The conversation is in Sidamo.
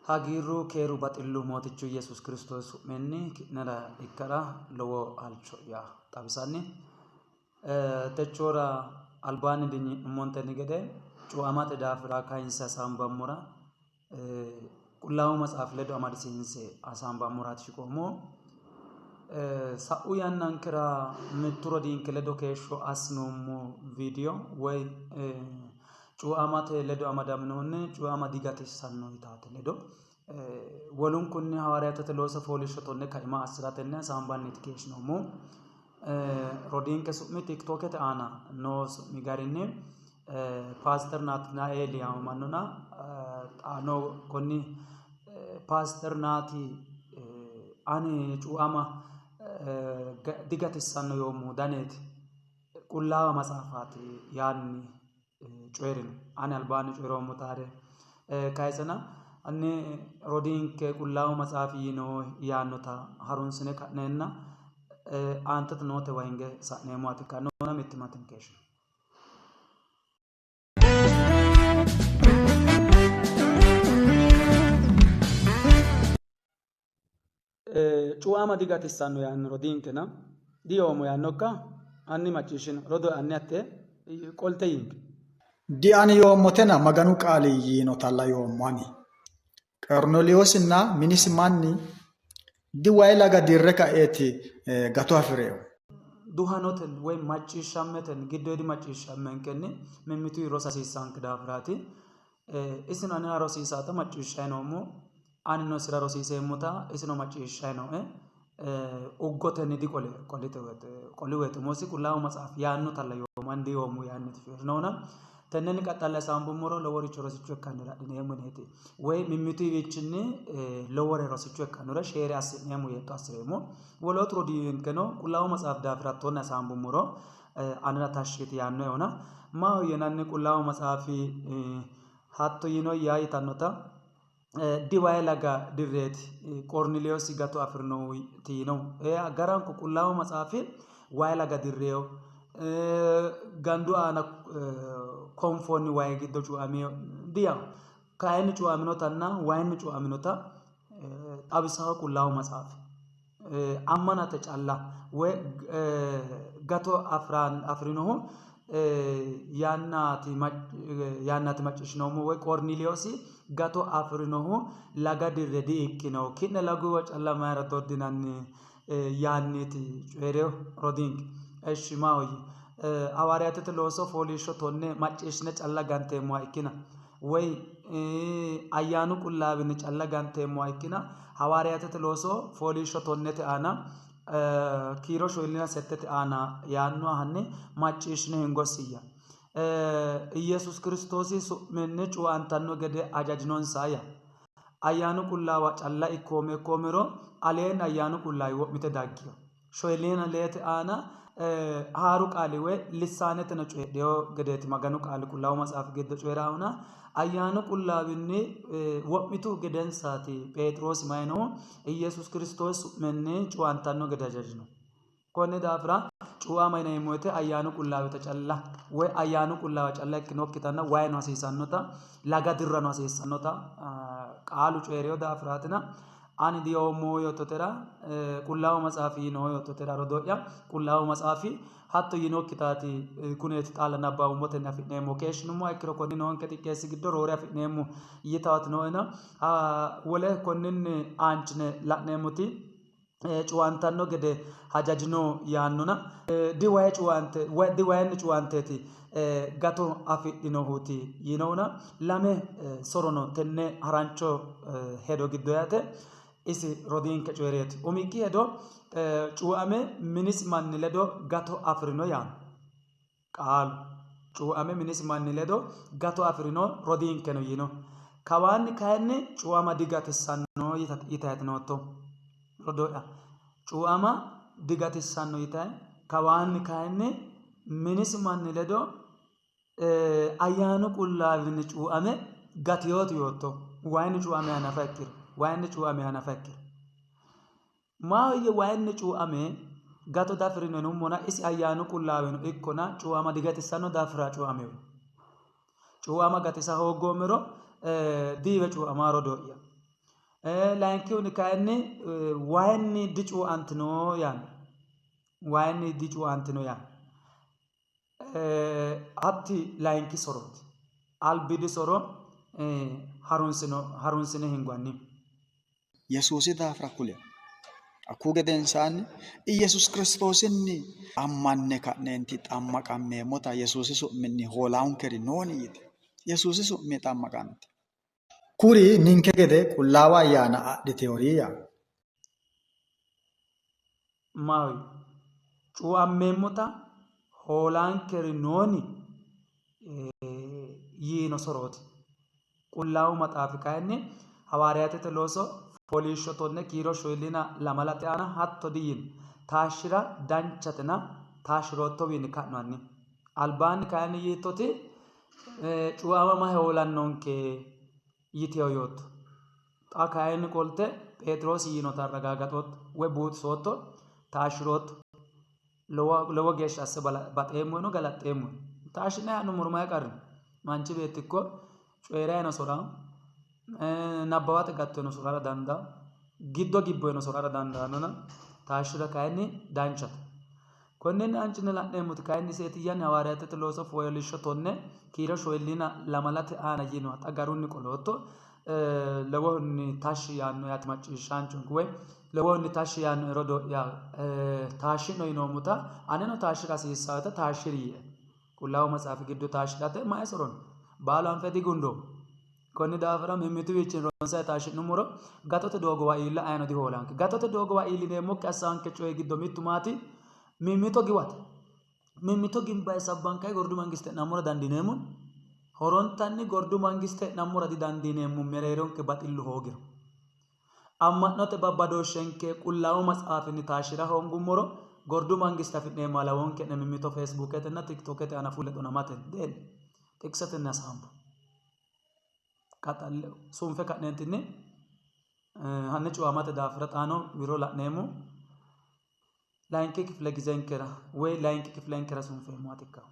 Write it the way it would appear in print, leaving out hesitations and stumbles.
hagiirru keeru baxillu mootichu Yesuus Kiristoos menni nara ikkara lowo alcho yaa xabisanni techoora albaanni dinyi montenni gede cuamate daafira kayinse hasaambammora qullaawu matsaaf ledo amadisiinse hasaambammorati shiqoomo sa'u yannankera mittu rodiinke ledo keeshsho asinoommo video woy cuamate ledo amadaminoonni cuama digatissanno yitaate ledo wolunkunni hawaariyatote looso fooliishsho tonne kaima assiratenni hasaambanniti keeshshinoommo rodiinke su'mi tiktokete aana noo su'mi garinni Pastor Nathanael yaamamannona xaano konni Pastor Naati ani cuama digatissanno yoommo daneeti qullaawa matsaafaati yaanni coyrino ani albaanni coyroommo taare kaysana anni rodiinke qullaawa matsaafi yinoo yaannota harunsine ka'neenna aantete noote wahinge sa'neemmo ati kannoona mittimatin keeshsho cuama digatissanno yaanno rodiinkena diyoomo yaannokka anni macciishshino rodo anni atte qolte yinke di ani yoommotena maganu qaali yiinotalla yoommo ani Qorneliyoosinna minisi manni di way laga dirre ka'eeti gato afireewo duhanoten woy macciishshammeten giddoodi macciishshammenkenni mimmitu rosa hasiissaanke daafiraati isino anira rosiisaata macciishshaynoommo anino sira rosiiseemmota isino macciishshaynoe uggotenni di qoli woyte moosi qullaawu matsaaf yaannotalla yoommo andi yoommo yaanniti firnoona tenneni qaxxalle hasaambummoro loworicho rosicho ikkannora adhineemmo yineeti woy mimmituwiichinni lowore rosicho ikkannora sheere assi'neemmo yetto assireemmo wolootu rodiinkeno qullaawu matsaaf daafira hattoonni hasaambummoro anira tashshiiti yaannoeona maaho yinanni qullaawu matsaafi hatto yino yaa yitannota diway laga dirreeti Qorneliyoosi gato afirinohu tiino garanku qullaawu matsaafi way laga dirreeyo gandu aana konfoonni way giddo cuamio diya kayinni cuaminotanna wayinni cuaminota xabisaho qullaawu matsaafi ammanate calla woy gato afirinohu yaannati macciishshinoommo woy Qorneliyoosi gato afirinohu laga dirre di ikkino ki'ne laguwa calla mayra doddinanni yaanniti coyreyo rodiinke eshi maahoyyi hawaariyatete looso fooliishsho tonne macciishshine calla ganteemmoha ikkina woy ayyaanu qullaawinni calla ganteemmoha ikkina hawaariyatete looso fooliishsho tonnete aana kiiro shoyilina settete aana yaannoha hanni macciishshine hingossiyya Iyesuus Kiristoosi su'minni cuantanno gede ajajinonsaya ayyaanu qullaawa calla ikkoomero aleenni ayyaanu qullaawi wo'mite daggiyo shoyilina leete aana haaru qaali woy lissaanetena coydheyo gedeeti maganu qaali qullaawu matsaafi giddo coyraahuna ayyaanu qullaawinni wo'mitu gedensaati Phexrosi mayino Iyesuus Kiristoosi su'minni cuantanno gede ajajino konni daafira cuama yineemmo woyte ayyaanu qullaawita calla woy ayyaanu qullaawa calla ikkinokkitanna wayno hasiisannota laga dirrano hasiissannota qaalu coyreyo daafiraatina ani diyoommo yottotera qullaawu matsaafi yinoo yottotera rodo'ya qullaawu matsaafi hatto yinokkitaati kuneeti xaalla nabbawummotenni afi'neemmo keeshshinummoha ikkiro konni noonke xiqqeessi giddo roore afi'neemmo yitaati nooena wole konninni aanchine la'neemmoti cuantanno gede hajajino yaannona diwayinni cuanteeti gato afidhinohuti yinoona lame sorono tenne harancho hedo giddo yaate isi rodiinke coyreeti umikki hedo cuame minisi manni ledo gato afirino yaanno qaalu cuame minisi manni ledo gato afirino rodiinkeno yino kawaanni kayinni cuama digatissanno yitaati nootto rodo'ya cuama digatissanno yitayi kawaanni kayinni minisi manni ledo ayyaanu qullaawinni cuame gatiyooti yootto wayinni cuame hanafa ikkiro wayinni cuame hanafa ikkiro maahoyye wayinni cuame gato dafirino yinummona isi ayyaanu qullaawino ikkona cuama digatissanno daafira cuameyo cuama gatisa hooggoommero diiwe cuama rodo'ya laayinki unikaayinni waa'inni dicuu antinoo yaan waa'inni dicuu antinoo yaan atti laayinki sorooti albidi soro harunsine hinguanni Yesuusi daafira kule. Akkuu gedensaanni Iyesuus Kiristoosinni ammanne ka'neenti xammaqammeemmota Yesuusi su'minni hoolaahunkeri nooni yite. Yesuusi su'mi xammaqante. Kuri ninke gede qullaawa ayyaana adhiteyooriya. maawi cuwammeemmota hoolaankeri nooni yiino sorooti. Qullaawu maxaafi kayinni hawaariyaatete looso fooliishshotonne kiiro shoyillina lamalate aana hatto diyin taashshira danchatena taashshiroottowiinni ka'nanni albaanni kayinni yiittoti cuwamama hoolannonke yiteyo yootto xa kayinni qolte Phexrosi yiinota ragaagaxootto woy buuxisootto taashshirootto lowo geeshsha asse baxeemmono galaxxeemmo taashshine ha'nummoro mayi qarri manchi beetti ikko coyirayino soraa nabbawate gattono sorara dandaa giddo gibboyino sorara dandaanona taashshira kayinni danchate. Konninni ancine la'neemmoti kayinni seetiyyanni hawaariyaatete looso fooliishshotonne kiiro shoyillina lamalate aana yiinoha xa garunni qolootto lowohunni tashshi yaanno yaati macciishshaanchunku woy lowohunni tashshi yaanno erodo taashshino yinoommota aneno taashshira hasiissawote taashshiri yee qullaawu maxaafi giddo taashshirate mayi sorono baalu anfe digundoommo. Konni daafira mimmituwiichinni ronsayi taashshi'nummoro gatote doogowa iilla ayino dihoolanke. Gatote doogowa iillineemmokki assaanke coyi giddo mittu maati mimmito giwate. Mimmito ginbayi sabbankayi gordu mangiste e'nammora dandiineemmo. Horontanni gordu mangiste e'nammora didandiineemmo mereeronke baxillu hoogiro. Amma'note babbadooshshenke qullaawu maxaafinni taashshira hoongummoro gordu mangiste afi'neemmo lawonke'ne mimmito feesibuuketenna tikitokete aana fulle xonamate deeni xiqisetenni hasaambo. Qaxalle sunfe ka'neentinni hanni cuwamate daafira xaano wiro la'neemmo layinki kifile gizenkera woy layinki kifilenkera sunfeemmoha tikkawo.